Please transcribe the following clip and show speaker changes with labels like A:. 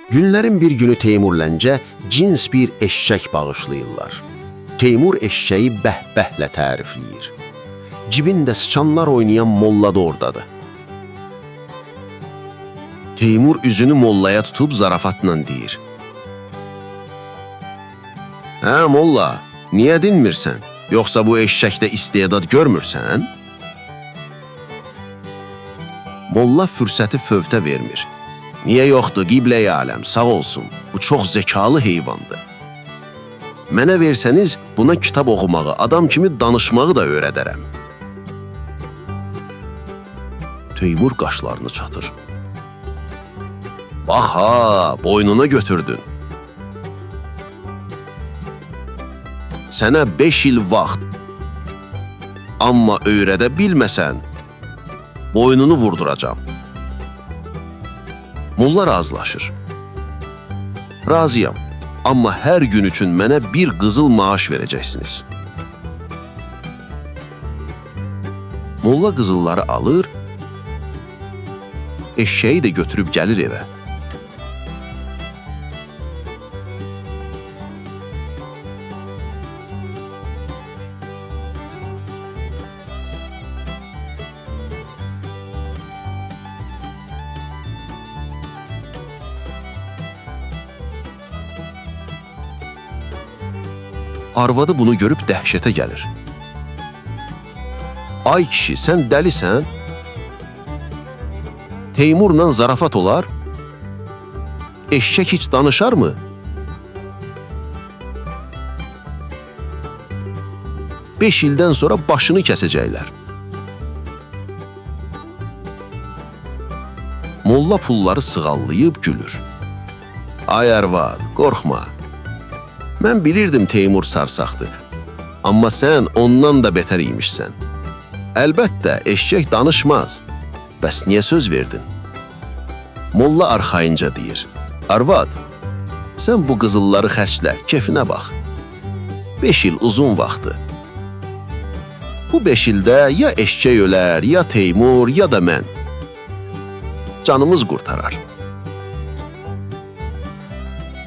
A: Günlərin bir günü Teymur Ləncə cins bir eşşək bağışlayırlar. Teymur eşşəyi bəh-bəhlə tərifləyir. Cibində sıçanlar oynayan molla da oradadır. Teymur üzünü mollaya tutub zarafatla deyir. Hə molla, niyə dinmirsən? Yoxsa bu eşşəkdə istedad görmürsən? Molla fürsəti fövtə vermir. Niyə yoxdur, qiblə-i aləm, sağ olsun, bu çox zəkalı heyvandır. Mənə versəniz, buna kitab oxumağı, adam kimi danışmağı da öyrədərəm. Teymur qaşlarını çatır. Bax ha, boynuna götürdün. Sənə 5 il vaxt, amma öyrədə bilməsən, boynunu vurduracam. Molla razılaşır. Razıyam, amma hər gün üçün mənə bir qızıl maaş verəcəksiniz. Molla qızılları alır, eşşəyi də götürüb gəlir evə. Arvadı bunu görüb dəhşətə gəlir. Ay kişi, sən dəlisən? Teymurla zarafat olar? Eşşək heç danışarmı? Beş ildən sonra başını kəsəcəklər. Molla pulları sığallayıb gülür. Ay arvad, qorxma. Mən bilirdim Teymur sarsaqdır, amma sən ondan da betər imişsən. Əlbəttə, eşşək danışmaz. Bəs niyə söz verdin? Molla arxayınca deyir. Arvad, sən bu qızılları xərclə, kefinə bax. 5 il uzun vaxtı. Bu 5 ildə ya eşşək ölər, ya Teymur, ya da mən. Canımız qurtarar.